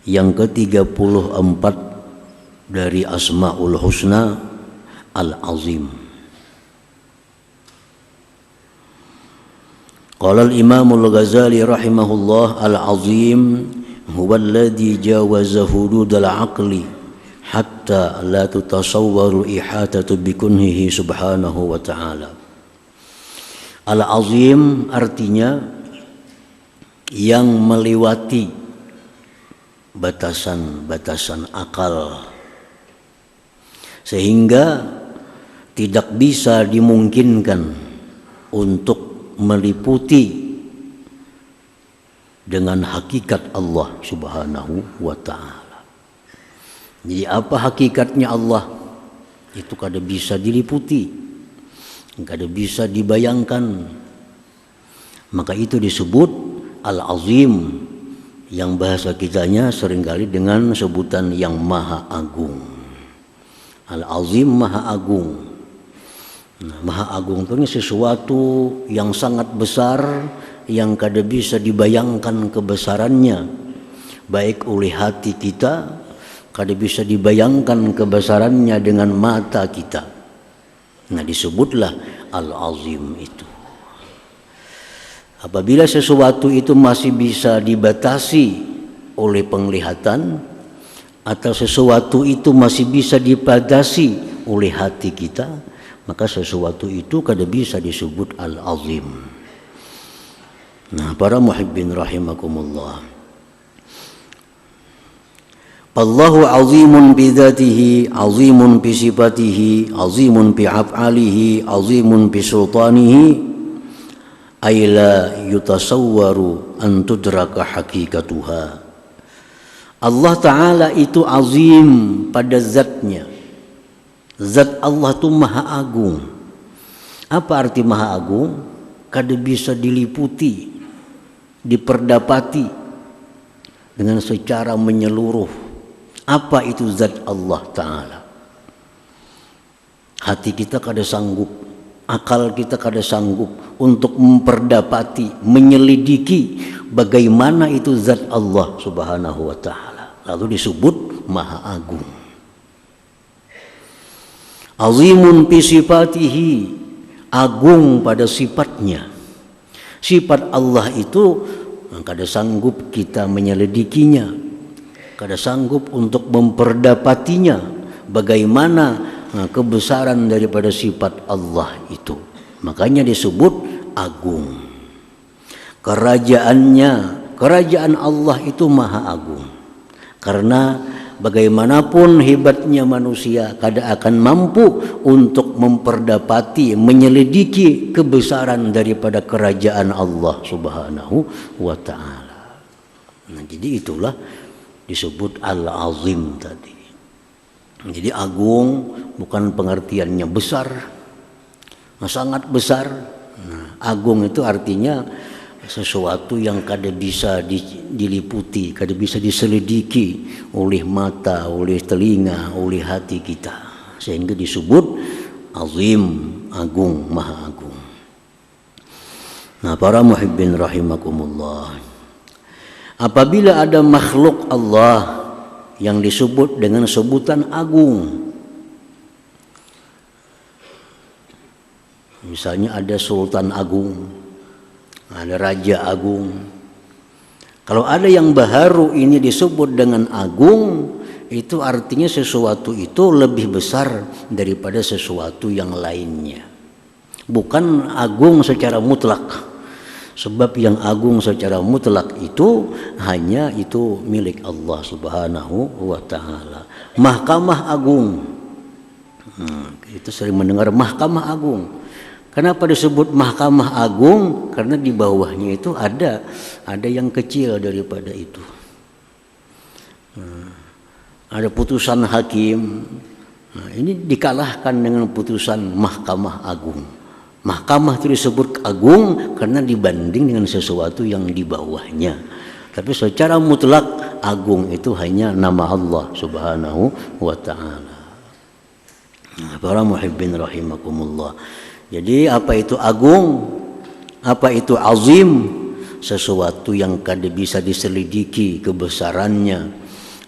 yang ke-34 dari Asmaul Husna, Al-Azim. Qala al-Imam al-Ghazali rahimahullah, al-Azim huwa alladhi jawaza hudud al-aqli hatta la tutasawwaru ihatatu bikunhihi subhanahu wa ta'ala. Al-Azim artinya yang melewati batasan-batasan akal sehingga tidak bisa dimungkinkan untuk meliputi dengan hakikat Allah subhanahu wa ta'ala. Jadi apa hakikatnya Allah? Itu kada bisa diliputi, kada bisa dibayangkan. Maka itu disebut Al-Azim, yang bahasa kitanya seringkali dengan sebutan yang Maha Agung. Al-Azim, Maha Agung. Nah, Maha Agung itu sesuatu yang sangat besar, yang kada bisa dibayangkan kebesarannya, baik oleh hati kita, kada bisa dibayangkan kebesarannya dengan mata kita. Nah, disebutlah Al-Azim itu. Apabila sesuatu itu masih bisa dibatasi oleh penglihatan, atau sesuatu itu masih bisa dibatasi oleh hati kita, maka sesuatu itu kada bisa disebut Al-Azim. Nah, para muhibbin rahimakumullah, Allahu azimun bi dzatihi, azimun bi sifatihi, azimun bi af'alihi, azimun bi sultanihi, ay la yutasawwaru an tudraka hakikatuha. Allah Ta'ala itu azim pada zatnya. Zat Allah itu Maha Agung. Apa arti Maha Agung? Kada bisa diliputi, diperdapati dengan secara menyeluruh. Apa itu zat Allah Ta'ala? Hati kita kada sanggup, akal kita kada sanggup untuk memperdapati, menyelidiki bagaimana itu zat Allah Subhanahu wa Ta'ala. Lalu disebut Maha Agung. Azimun fi sifatihi, agung pada sifatnya. Sifat Allah itu kada sanggup kita menyelidikinya, kada sanggup untuk memperdapatinya, bagaimana kebesaran daripada sifat Allah itu. Makanya disebut agung. Kerajaan Allah itu Maha Agung. Karena bagaimanapun hebatnya manusia, kada akan mampu untuk memperdapati, menyelidiki kebesaran daripada kerajaan Allah Subhanahu wa Ta'ala. Nah, jadi itulah disebut Al-Azim tadi. Jadi agung bukan pengertiannya besar, sangat besar. Nah, agung itu artinya sesuatu yang kada bisa diliputi, kada bisa diselidiki oleh mata, oleh telinga, oleh hati kita, sehingga disebut azim, agung, Maha Agung. Nah, para muhibbin rahimakumullah, apabila ada makhluk Allah yang disebut dengan sebutan agung, misalnya ada Sultan Agung, ada Raja Agung. Kalau ada yang baharu ini disebut dengan agung, itu artinya sesuatu itu lebih besar daripada sesuatu yang lainnya. Bukan agung secara mutlak. Sebab yang agung secara mutlak itu hanya itu milik Allah Subhanahu wa Ta'ala. Mahkamah Agung. Itu sering mendengar Mahkamah Agung. Kenapa disebut Mahkamah Agung? Karena di bawahnya itu ada yang kecil daripada itu. Ada putusan hakim. Nah, ini dikalahkan dengan putusan Mahkamah Agung. Mahkamah itu disebut agung karena dibanding dengan sesuatu yang di bawahnya. Tapi secara mutlak agung itu hanya nama Allah Subhanahu wa Ta'ala. Nah, para muhibbin rahimakumullah. Jadi apa itu agung? Apa itu azim? Sesuatu yang kada bisa diselidiki kebesarannya,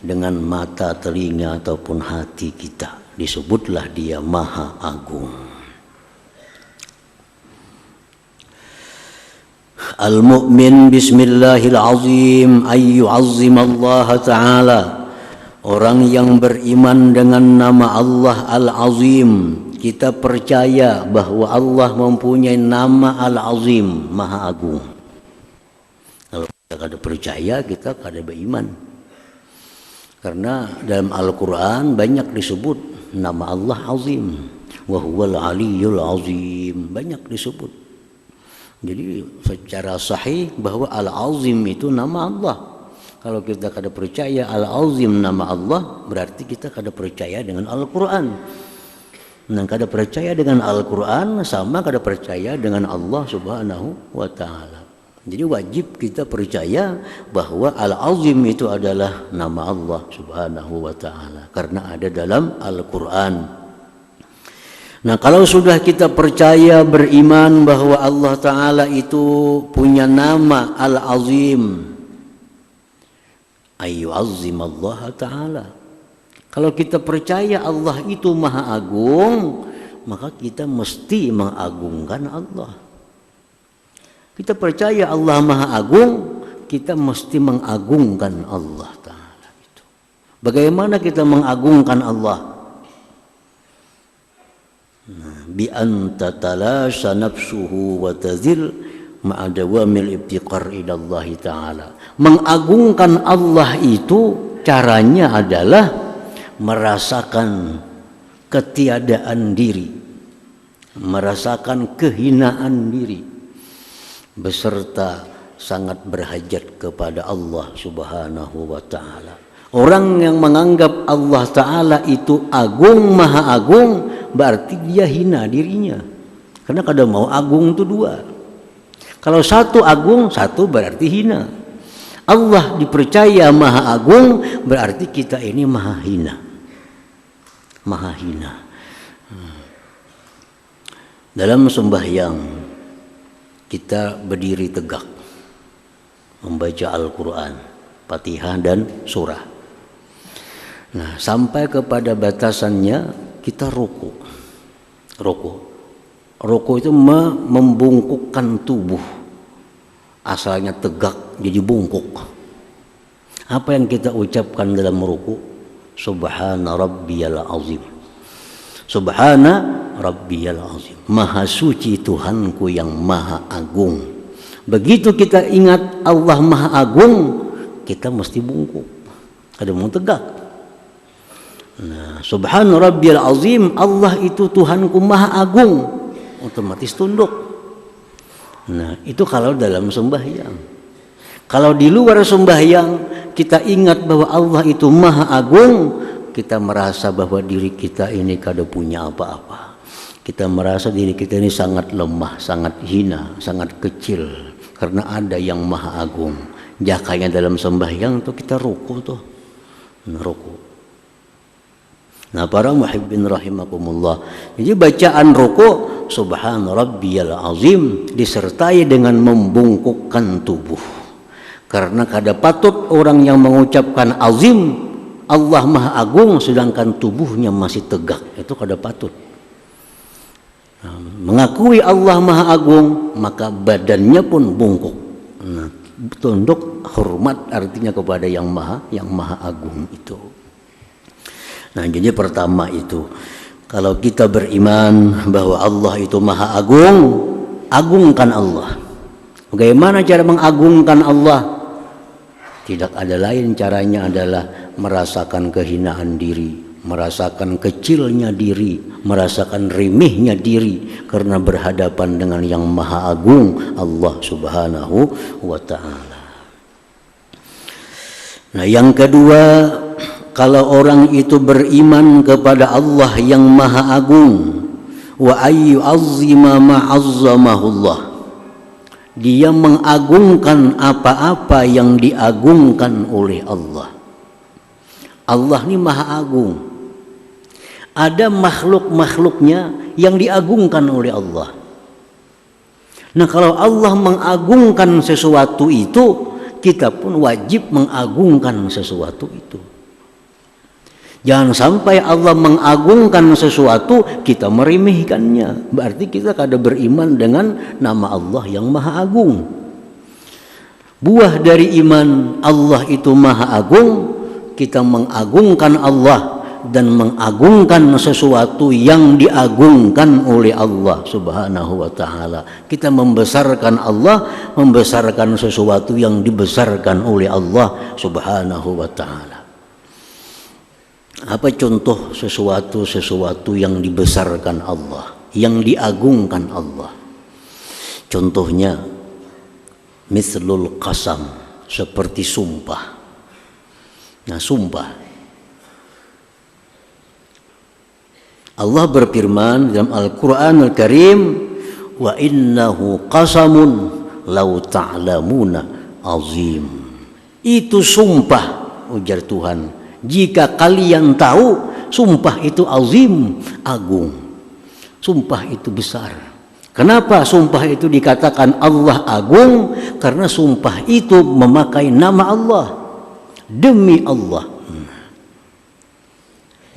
dengan mata, telinga ataupun hati kita. Disebutlah dia Maha Agung. Al-mu'min bismillahirrahmanirrahim ayyu'azzimallah ta'ala. Orang yang beriman dengan nama Allah Al-Azim, kita percaya bahwa Allah mempunyai nama Al-Azim, Maha Agung. Kalau kita kada percaya, kita kada beriman. Karena dalam Al-Quran banyak disebut nama Allah Azim, wa huwal aliyyul azim, banyak disebut. Jadi secara sahih bahwa Al-Azim itu nama Allah. Kalau kita kada percaya Al-Azim nama Allah, berarti kita kada percaya dengan Al-Quran. Nah, kada percaya dengan Al-Quran sama kada percaya dengan Allah Subhanahu wa ta'ala. Jadi wajib kita percaya bahwa Al-Azim itu adalah nama Allah Subhanahu wa ta'ala, karena ada dalam Al-Quran. Nah, kalau sudah kita percaya, beriman bahwa Allah Ta'ala itu punya nama Al-Azim, ayyu'azzim Allah Ta'ala. Kalau kita percaya Allah itu Maha Agung, maka kita mesti mengagungkan Allah. Kita percaya Allah Maha Agung, kita mesti mengagungkan Allah Ta'ala itu. Bagaimana kita mengagungkan Allah? Bi anta talasha nafsuhu wa tazil ma'adawamil ibtiqar ilallahi ta'ala. Mengagungkan Allah itu caranya adalah merasakan ketiadaan diri, merasakan kehinaan diri, beserta sangat berhajat kepada Allah Subhanahu wa ta'ala. Orang yang menganggap Allah Ta'ala itu agung, maha agung, berarti dia hina dirinya. Karena kada mau agung itu dua. Kalau satu agung, satu berarti hina. Allah dipercaya maha agung, berarti kita ini maha hina. Maha hina. Dalam sembahyang kita berdiri tegak, membaca Al-Quran, Fatihah dan surah. Nah, sampai kepada batasannya kita ruku. Ruku itu membungkukkan tubuh. Asalnya tegak jadi bungkuk. Apa yang kita ucapkan dalam ruku? Subhana rabbiyal azim. Subhana rabbiyal azim. Maha suci Tuhanku yang maha agung. Begitu kita ingat Allah maha agung, kita mesti bungkuk. Kada mau tegak. Nah, subhana rabbiyal azim, Allah itu Tuhanku maha agung, otomatis tunduk. Nah, itu kalau dalam sembahyang. Kalau di luar sembahyang kita ingat bahwa Allah itu maha agung, kita merasa bahwa diri kita ini kada punya apa-apa. Kita merasa diri kita ini sangat lemah, sangat hina, sangat kecil, karena ada yang maha agung. Jakanya dalam sembahyang tuh kita ruku tuh. Ruku. Nah, para muhibbin rahimakumullah. Jadi bacaan ruku subhana rabbiyal azim disertai dengan membungkukkan tubuh. Karena kada patut orang yang mengucapkan azim, Allah maha agung, sedangkan tubuhnya masih tegak. Itu kada patut. Nah, mengakui Allah maha agung, maka badannya pun bungkuk. Nah, tunduk hormat artinya kepada yang maha agung itu. Nah, jadi pertama itu, kalau kita beriman bahwa Allah itu maha agung, agungkan Allah. Bagaimana cara mengagungkan Allah? Tidak ada lain caranya adalah merasakan kehinaan diri, merasakan kecilnya diri, merasakan remehnya diri karena berhadapan dengan yang maha agung, Allah Subhanahu wa ta'ala. Nah, yang kedua, kalau orang itu beriman kepada Allah yang maha agung, wa ayyu azzima ma'azzamahullah, dia mengagungkan apa-apa yang diagungkan oleh Allah. Allah ini maha agung. Ada makhluk-makhluknya yang diagungkan oleh Allah. Nah, kalau Allah mengagungkan sesuatu itu, kita pun wajib mengagungkan sesuatu itu. Jangan sampai Allah mengagungkan sesuatu kita meremehkannya. Berarti kita kada beriman dengan nama Allah yang Maha Agung. Buah dari iman Allah itu Maha Agung, kita mengagungkan Allah dan mengagungkan sesuatu yang diagungkan oleh Allah Subhanahu wa taala. Kita membesarkan Allah, membesarkan sesuatu yang dibesarkan oleh Allah Subhanahu wa taala. Apa contoh sesuatu yang dibesarkan Allah, yang diagungkan Allah? Contohnya mislul qasam, seperti sumpah. Nah, sumpah. Allah berfirman dalam Al-Qur'anul Karim, wa innahu qasamun law ta'lamuna azim. Itu sumpah, ujar Tuhan. Jika kalian tahu, sumpah itu azim, agung. Sumpah itu besar. Kenapa sumpah itu dikatakan Allah agung? Karena sumpah itu memakai nama Allah. Demi Allah.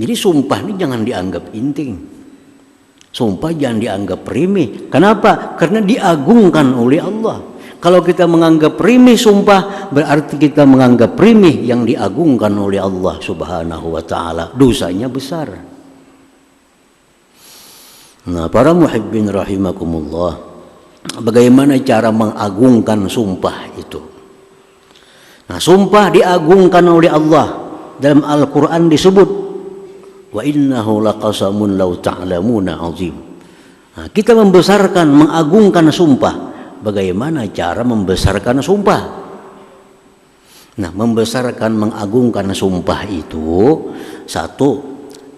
Jadi sumpah ini jangan dianggap inting. Sumpah jangan dianggap remeh. Kenapa? Karena diagungkan oleh Allah. Kalau kita menganggap remeh sumpah, berarti kita menganggap remeh yang diagungkan oleh Allah Subhanahu wa taala. Dosanya besar. Nah, para muhibbin rahimakumullah, bagaimana cara mengagungkan sumpah itu? Nah, sumpah diagungkan oleh Allah. Dalam Al-Qur'an disebut, wa innahu laqasamun law ta'lamuna azim. Nah, kita membesarkan, mengagungkan sumpah. Bagaimana cara membesarkan sumpah? Nah, membesarkan, mengagungkan sumpah itu, satu,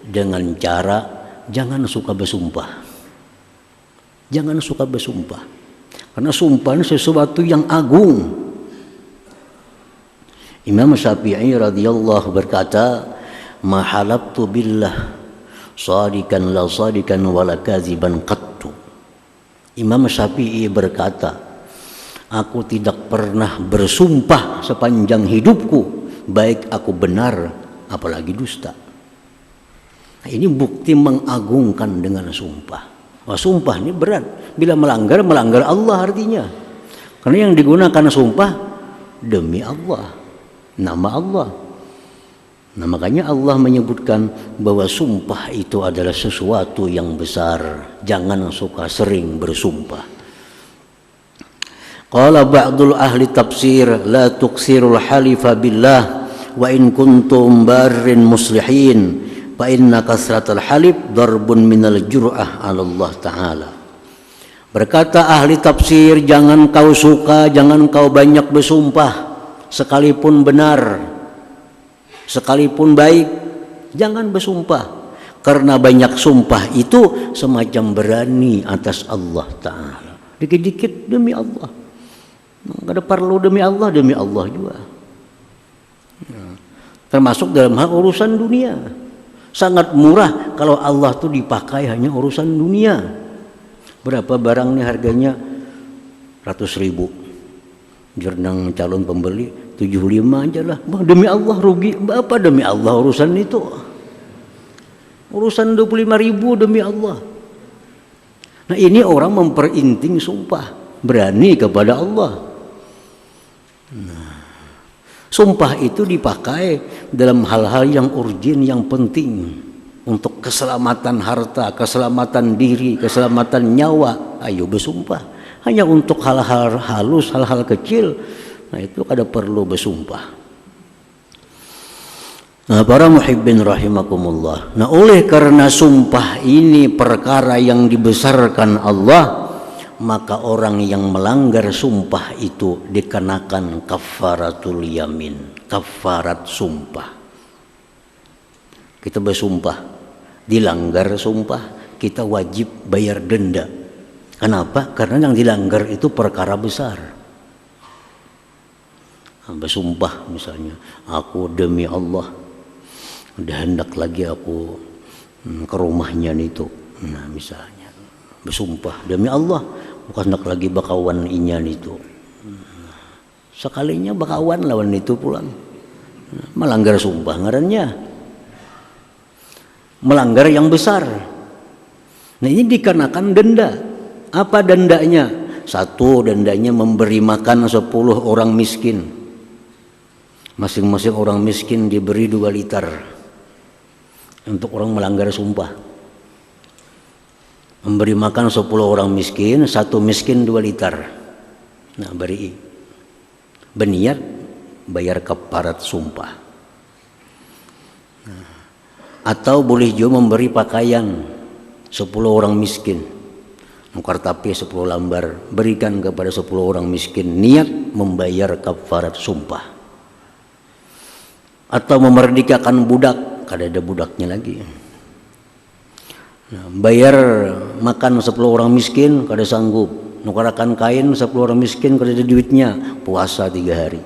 dengan cara jangan suka bersumpah. Jangan suka bersumpah. Karena sumpah ini sesuatu yang agung. Imam Syafi'i radhiyallahu berkata, "Ma halabtu billah shadikan la shadikan wala kadziban qattu." Imam Syafi'i berkata, aku tidak pernah bersumpah sepanjang hidupku, baik aku benar apalagi dusta. Nah, ini bukti mengagungkan dengan sumpah. Wah, sumpah ini berat. Bila melanggar, melanggar Allah artinya. Karena yang digunakan sumpah demi Allah, nama Allah. Nah, makanya Allah menyebutkan bahwa sumpah itu adalah sesuatu yang besar. Jangan suka sering bersumpah. Qala ba'dul ahli tafsir, la tuksirul halifa billah wa in kuntum barrin muslihin fa inna kasratal halif darbun minal jur'ah 'ala Allah taala. Berkata ahli tafsir, jangan kau suka, jangan kau banyak bersumpah sekalipun benar, sekalipun baik, jangan bersumpah. Karena banyak sumpah itu semacam berani atas Allah Ta'ala. Dikit-dikit demi Allah. Kada perlu demi Allah juga. Termasuk dalam hal urusan dunia. Sangat murah kalau Allah tuh dipakai hanya urusan dunia. Berapa barang nih harganya? 100.000. Jernang calon pembeli 75 aja lah. Demi Allah rugi. Apa demi Allah urusan itu? Urusan 25.000 demi Allah. Nah, ini orang memperinting sumpah. Berani kepada Allah. Nah, sumpah itu dipakai dalam hal-hal yang urgen, yang penting. Untuk keselamatan harta, keselamatan diri, keselamatan nyawa. Ayo bersumpah. Hanya untuk hal-hal halus, hal-hal kecil. Nah, itu kada perlu bersumpah. Nah, para muhibbin rahimakumullah. Nah, oleh karena sumpah ini perkara yang dibesarkan Allah, maka orang yang melanggar sumpah itu dikenakan kafaratul yamin, kafarat sumpah. Kita bersumpah, dilanggar sumpah, kita wajib bayar denda. Kenapa? Karena yang dilanggar itu perkara besar. Bersumpah misalnya, aku demi Allah hendak lagi aku ke rumahnya itu. Nah, misalnya bersumpah demi Allah bukan hendak lagi bakawan inyan itu. Sekalinya bakawan lawan itu pulang. Melanggar sumpah ngarannya. melanggar yang besar. Nah ini dikenakan denda. Apa dendanya? Satu, dendanya memberi makan 10 orang miskin. Masing-masing orang miskin diberi 2 liter untuk orang melanggar sumpah. Memberi makan 10 orang miskin, 1 miskin 2 liter. Nah beri berniat bayar kafarat sumpah. Nah, atau boleh juga memberi pakaian 10 orang miskin, nukar tapi 10 lembar, berikan kepada 10 orang miskin, niat membayar kafarat sumpah. Atau memerdekakan budak, kada ada budaknya lagi. Nah, bayar makan 10 orang miskin, kada sanggup, nukarakan kain 10 orang miskin, kada ada duitnya, puasa 3 hari,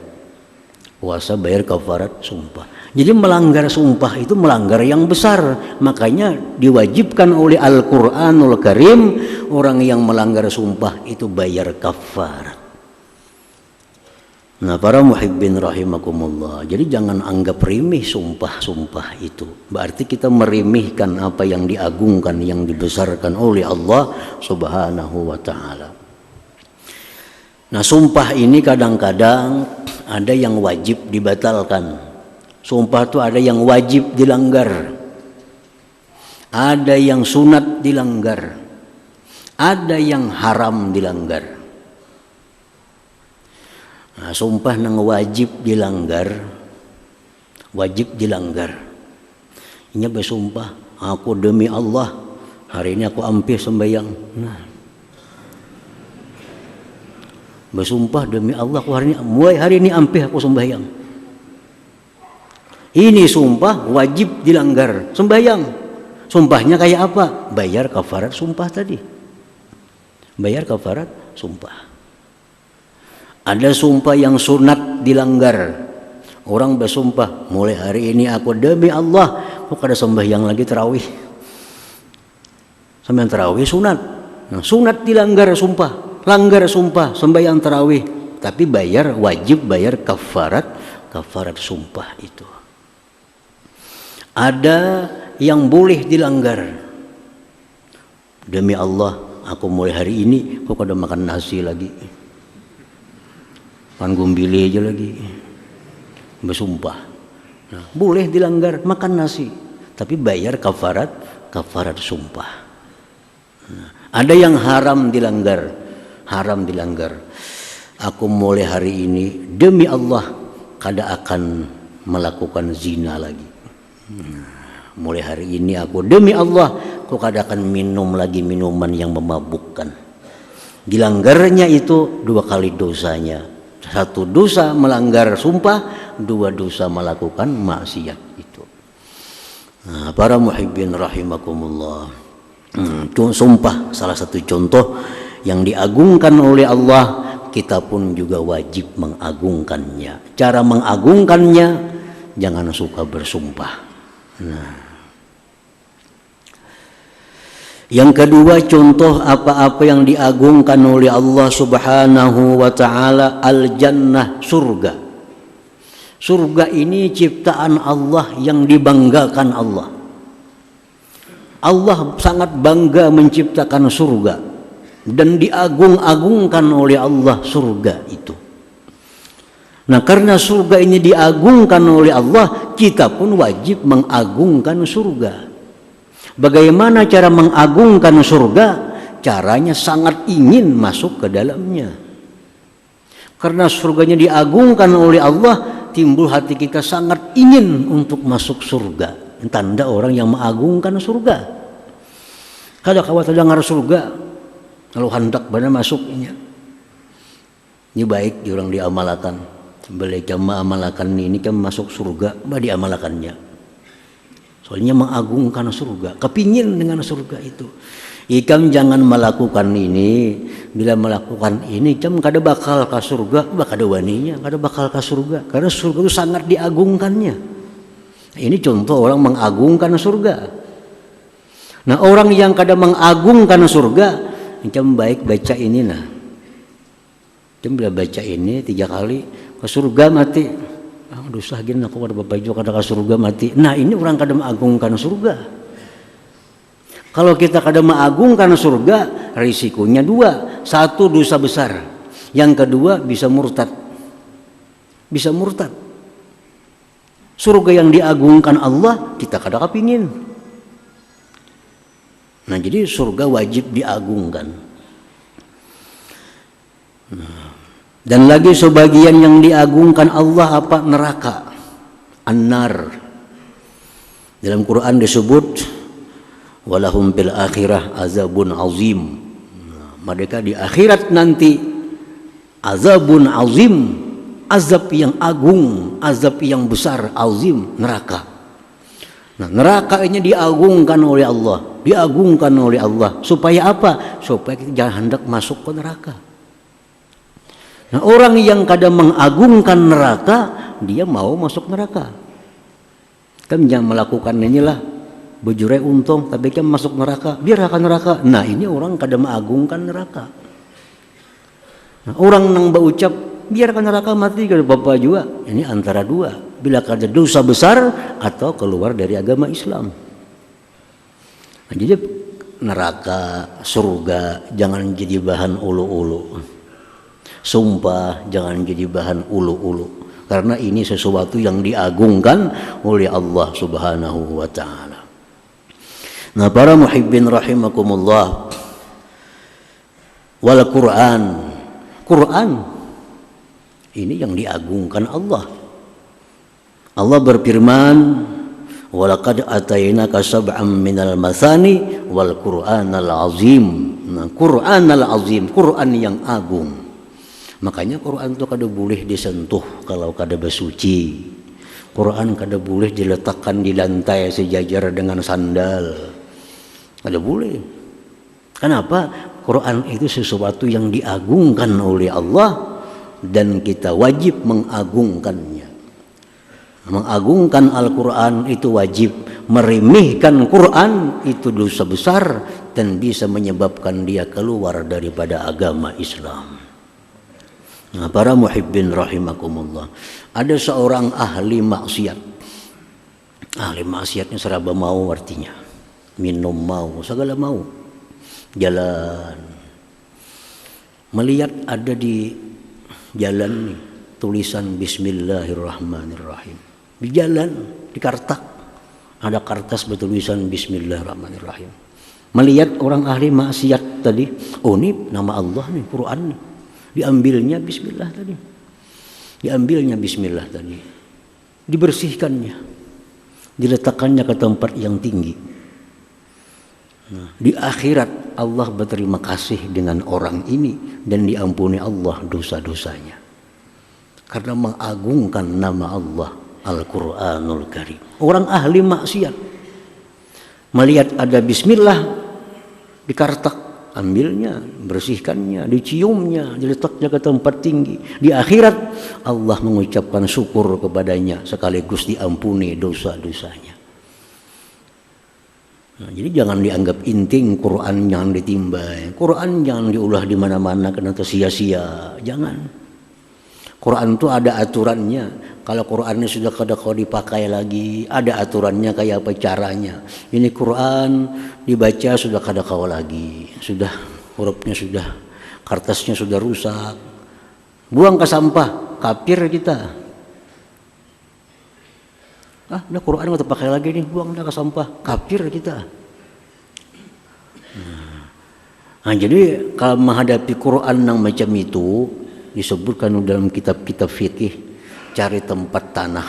puasa bayar kafarat sumpah. Jadi melanggar sumpah itu melanggar yang besar, makanya diwajibkan oleh Al-Quranul Karim orang yang melanggar sumpah itu bayar kafarat. Nah para muhibbin rahimakumullah, jadi jangan anggap remeh sumpah-sumpah itu, berarti kita meremehkan apa yang diagungkan, yang dibesarkan oleh Allah subhanahu wa ta'ala. Nah sumpah ini kadang-kadang ada yang wajib dibatalkan. Sumpah itu ada yang wajib dilanggar, ada yang sunat dilanggar, ada yang haram dilanggar. Nah, sumpah nang wajib dilanggar, Ini bersumpah, aku demi Allah hari ini aku ampih sembahyang. Nah, bersumpah demi Allah aku mulai hari ini ampih aku sembahyang. Ini sumpah wajib dilanggar, sembahyang. Sumpahnya kayak apa? Bayar kafarat sumpah tadi. Bayar kafarat sumpah. Ada sumpah yang sunat dilanggar. Orang bersumpah, mulai hari ini aku demi Allah, kok ada sembahyang lagi tarawih. Sembahyang tarawih sunat. Nah, sunat dilanggar sumpah, langgar sumpah, sembahyang tarawih. Tapi wajib bayar kafarat sumpah itu. Ada yang boleh dilanggar. Demi Allah, aku mulai hari ini kok ada makan nasi lagi, makan gumbile aja lagi, bersumpah. Nah, boleh dilanggar, makan nasi, tapi bayar kafarat sumpah. Nah, ada yang haram dilanggar. Aku mulai hari ini demi Allah kada akan melakukan zina lagi. Mulai hari ini aku demi Allah kok kada akan minum lagi minuman yang memabukkan. Dilanggarnya itu 2 kali dosanya. 1 dosa melanggar sumpah, 2 dosa melakukan maksiat itu. Nah, para muhibbin rahimakumullah, sumpah salah satu contoh yang diagungkan oleh Allah, kita pun juga wajib mengagungkannya. Cara mengagungkannya, jangan suka bersumpah. Nah, yang kedua, contoh apa-apa yang diagungkan oleh Allah subhanahu wa ta'ala, al-jannah, surga. Surga ini ciptaan Allah yang dibanggakan Allah. Allah sangat bangga menciptakan surga dan diagung-agungkan oleh Allah surga itu. Nah, karena surga ini diagungkan oleh Allah, kita pun wajib mengagungkan surga. Bagaimana cara mengagungkan surga? Caranya sangat ingin masuk ke dalamnya. Karena surganya diagungkan oleh Allah, timbul hati kita sangat ingin untuk masuk surga. Tanda orang yang mengagungkan surga. Kada khawatir dengar surga, kalau hendak benar masuknya. Ini baik orang diamalkan. Boleh jamaah amalkan ini kan masuk surga, bah diamalkannya. Soalnya mengagungkan surga, kepingin dengan surga itu. Ikam jangan melakukan ini, bila melakukan ini ikam kada bakal ke surga, kada waninya, kada bakal ke surga. Karena surga itu sangat diagungkannya. Ini contoh orang mengagungkan surga. Nah orang yang kada mengagungkan surga, ikam baik baca ini nah. Ikam bila baca ini 3 kali, ke surga mati. Dosa gini aku kada baju kada ke surga mati. Nah ini orang kada mengagungkan surga. Kalau kita kada mengagungkan surga, risikonya dua. Satu, dosa besar. Yang kedua, bisa murtad. Bisa murtad. Surga yang diagungkan Allah, kita kada kepingin. Nah, jadi surga wajib diagungkan. Dan lagi sebagian yang diagungkan Allah apa? Neraka. An-nar. Dalam Quran disebut walahum bil akhirah azabun azim. Mereka di akhirat nanti azabun azim, azab yang agung, azab yang besar, azim, neraka. Nah, neraka ini diagungkan oleh Allah, diagungkan oleh Allah. Supaya apa? Supaya kita jangan hendak masuk ke neraka. Nah, orang yang kadang mengagungkan neraka, dia mau masuk neraka. Kan jangan melakukan inilah bejurai untung, tapi kan masuk neraka, biar akan neraka. Nah, ini orang kadang mengagungkan neraka. Nah, orang nang berucap biarkan neraka mati kalau bapak juga, ini antara dua. Bila ada dosa besar atau keluar dari agama Islam. Nah, jadi neraka, surga jangan jadi bahan ulu-ulu. Sumpah jangan jadi bahan ulu-ulu. Karena ini sesuatu yang diagungkan oleh Allah Subhanahu wa ta'ala. Nah, para muhibbin rahimakumullah, wal Quran, Quran ini yang diagungkan Allah. Allah berfirman, walaqad atainaka sab'am minal mathani wal Qur'anal azim. Nah, Qur'anal azim, Quran yang agung. Makanya Quran itu kada boleh disentuh kalau kada bersuci. Quran kada boleh diletakkan di lantai sejajar dengan sandal. Kada boleh. Kenapa? Quran itu sesuatu yang diagungkan oleh Allah dan kita wajib mengagungkannya. Mengagungkan Al-Quran itu wajib. Meremehkan Quran itu dosa besar dan bisa menyebabkan dia keluar daripada agama Islam. Nah, para muhibbin rahimakumullah, ada seorang ahli maksiat. Ahli maksiatnya serba mau artinya. Minum mau, segala mau. Jalan. Melihat ada di jalan nih tulisan Bismillahirrahmanirrahim. Di jalan, di kartak ada kertas bertulisan Bismillahirrahmanirrahim. Melihat orang ahli maksiat tadi, oh ini nama Allah nih, Quran nih. Diambilnya Bismillah tadi. Diambilnya Bismillah tadi. Dibersihkannya. Diletakkannya ke tempat yang tinggi. Nah, di akhirat Allah berterima kasih dengan orang ini dan diampuni Allah dosa-dosanya. Karena mengagungkan nama Allah Al-Quranul Karim. Orang ahli maksiat melihat ada Bismillah di kartak, ambilnya, bersihkannya, diciumnya, diletaknya ke tempat tinggi. Di akhirat Allah mengucapkan syukur kepadanya sekaligus diampuni dosa-dosanya. Nah, jadi jangan dianggap inting Quran, jangan ditimbai. Quran jangan diulah di mana-mana karena sia-sia. Jangan. Quran itu ada aturannya. Kalau Qurannya sudah kada kau dipakai lagi, ada aturannya kayak apa caranya. Ini Quran dibaca sudah kada kau lagi, sudah hurufnya sudah, kertasnya sudah rusak, buang ke sampah, kafir kita. Udah Quran nggak terpakai lagi nih, buang dah ke sampah, kafir kita. Nah, jadi kalau menghadapi Quran yang macam itu disebutkan dalam kitab-kitab fikih, cari tempat tanah,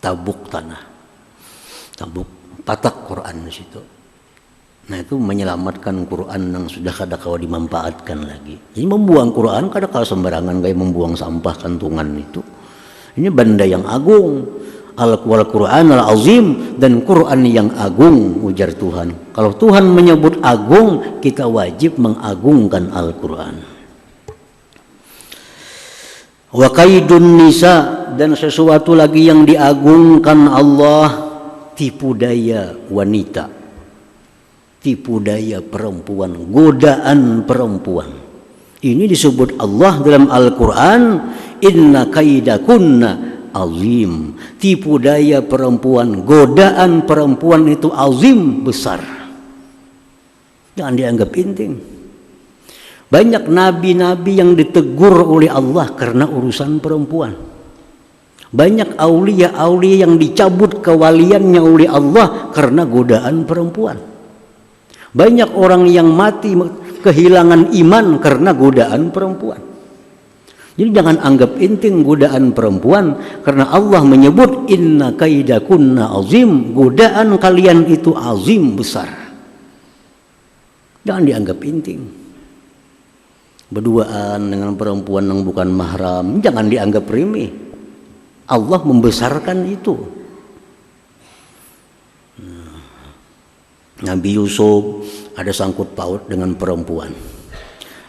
tabuk tanah, tabuk patak Quran di situ. Nah, itu menyelamatkan Quran yang sudah kada kau dimanfaatkan lagi. Jadi membuang Quran kada kau sembarangan kayak membuang sampah kantungan itu. Ini benda yang agung. Al-Quran al-Azim, dan Quran yang agung, ujar Tuhan. Kalau Tuhan menyebut agung, kita wajib mengagungkan Al-Quran. Wa kaidun nisa, dan sesuatu lagi yang diagungkan Allah, tipu daya wanita, tipu daya perempuan, godaan perempuan. Ini disebut Allah dalam Al-Quran, inna kaidakunna azim. Tipu daya perempuan, godaan perempuan itu azim, besar. Jangan dianggap penting. Banyak nabi-nabi yang ditegur oleh Allah karena urusan perempuan. Banyak aulia-aulia yang dicabut kewaliannya oleh Allah karena godaan perempuan. Banyak orang yang mati kehilangan iman karena godaan perempuan. Jadi jangan anggap penting godaan perempuan, karena Allah menyebut inna kaidakunna azim, godaan kalian itu azim, besar. Jangan dianggap penting. Berduaan dengan perempuan yang bukan mahram jangan dianggap remeh. Allah membesarkan itu. Nabi Yusuf ada sangkut paut dengan perempuan.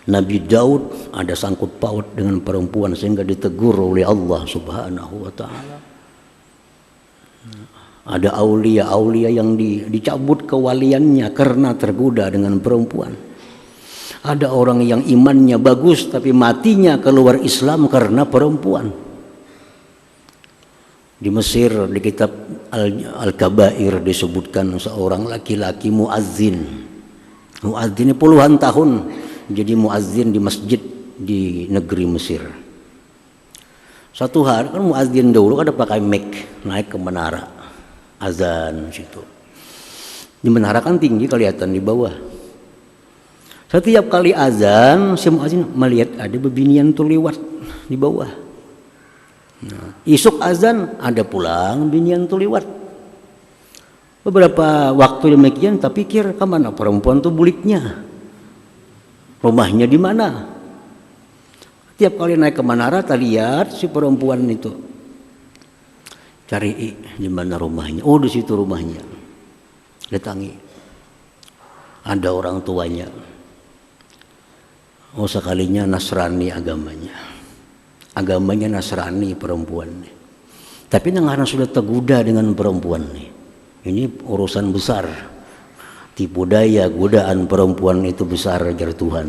Nabi Daud ada sangkut paut dengan perempuan sehingga ditegur oleh Allah Subhanahu wa taala. Ada aulia-aulia yang dicabut kewaliannya karena tergoda dengan perempuan. Ada orang yang imannya bagus tapi matinya keluar Islam karena perempuan. Di Mesir di kitab Al-Kabair disebutkan seorang laki-laki muazzin. Muazzin puluhan tahun jadi muazzin di masjid di negeri Mesir. Satu hari kan muazzin dulu ada pakai mic naik ke menara azan situ. Di menara kan tinggi kelihatan di bawah. Setiap kali azan, si muazzin melihat ada bebinian tuh lewat di bawah. Nah, isuk azan ada pulang binian tuh lewat. Beberapa waktu demikian, tak pikir kemana perempuan tuh buliknya, rumahnya di mana. Tiap kali naik ke menara, tak lihat si perempuan itu. Cari di mana rumahnya. Oh di situ rumahnya. Datangi. Ada orang tuanya. Oh sekalinya Nasrani agamanya. Agamanya Nasrani perempuan nih. Tapi karena sudah tergoda dengan perempuan nih. Ini urusan besar. Tipu daya godaan perempuan itu besar ajar Tuhan.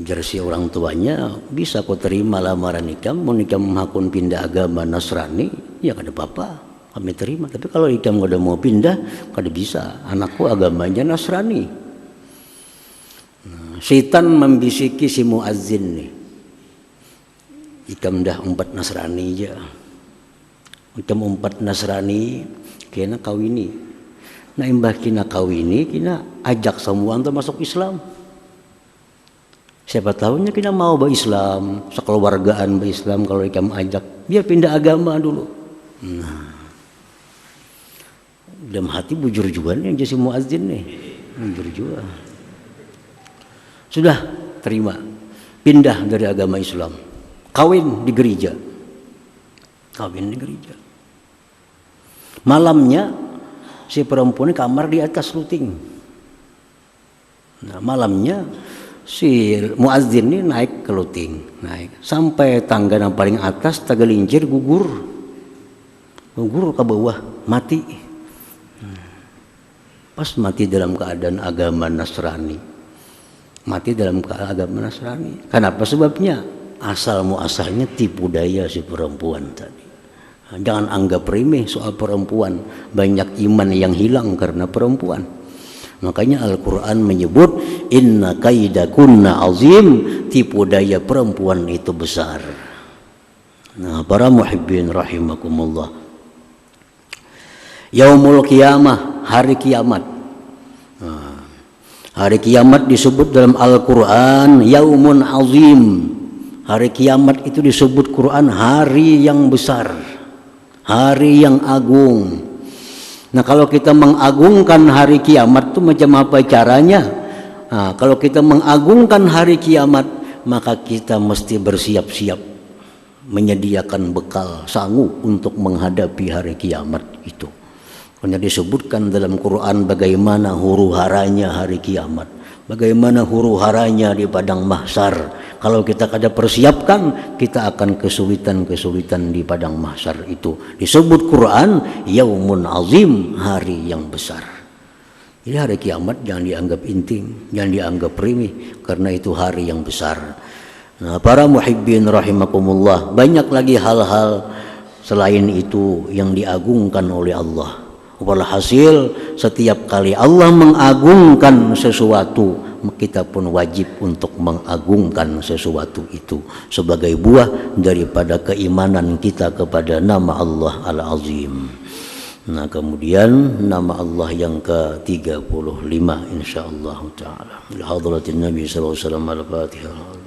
Ajar si orang tuanya, bisa kau terima lamaran ikam, mau ikam hakun pindah agama Nasrani, ya kada apa-apa, kami terima. Tapi kalau ikam kada mau pindah, kada bisa. Anakku agamanya Nasrani. Syaitan membisiki si muazzin nih, ikam dah umpat Nasrani aja, ikam umpat Nasrani, kena kawini, nah imbah kena kawini, kena ajak semua untuk masuk Islam. Siapa tahunya kena mau berislam, sekeluargaan berislam kalau ikam ajak, biar pindah agama dulu. Nah, dalam hati bujur juga nih jadi si muazzin nih, bujur juga. Sudah terima, pindah dari agama Islam, kawin di gereja, Malamnya si perempuan kamar di atas luting. Nah malamnya si muazzin ini naik ke luting, naik sampai tangga yang paling atas, tergelincir gugur ke bawah, mati. Pas mati dalam keadaan agama Nasrani. Mati dalam agama Nasrani. Kenapa sebabnya? Asal muasalnya tipu daya si perempuan tadi. Jangan anggap remeh soal perempuan. Banyak iman yang hilang karena perempuan. Makanya Al-Quran menyebut inna kaidakunna azim, tipu daya perempuan itu besar. Nah, para muhibbin rahimakumullah. Yaumul qiyamah, hari kiamat. Hari kiamat disebut dalam Al-Quran yaumun azim. Hari kiamat itu disebut Quran hari yang besar, hari yang agung. Nah kalau kita mengagungkan hari kiamat itu macam apa caranya? Nah, kalau kita mengagungkan hari kiamat, maka kita mesti bersiap-siap menyediakan bekal sanggup untuk menghadapi hari kiamat itu. Karena disebutkan dalam Quran bagaimana huru-haranya hari kiamat, bagaimana huru-haranya di padang mahsyar. Kalau kita kada persiapkan, kita akan kesulitan-kesulitan di padang mahsyar itu. Disebut Quran yaumun azim, hari yang besar. Jadi hari kiamat jangan dianggap intim, jangan dianggap remeh, karena itu hari yang besar. Nah, para muhibbin rahimakumullah, banyak lagi hal-hal selain itu yang diagungkan oleh Allah. Walhasil setiap kali Allah mengagungkan sesuatu, kita pun wajib untuk mengagungkan sesuatu itu sebagai buah daripada keimanan kita kepada nama Allah Al-Azim. Nah, kemudian nama Allah yang ke-35 insyaallah taala. Hadratin Nabi sallallahu alaihi wasallam al-Fatihah.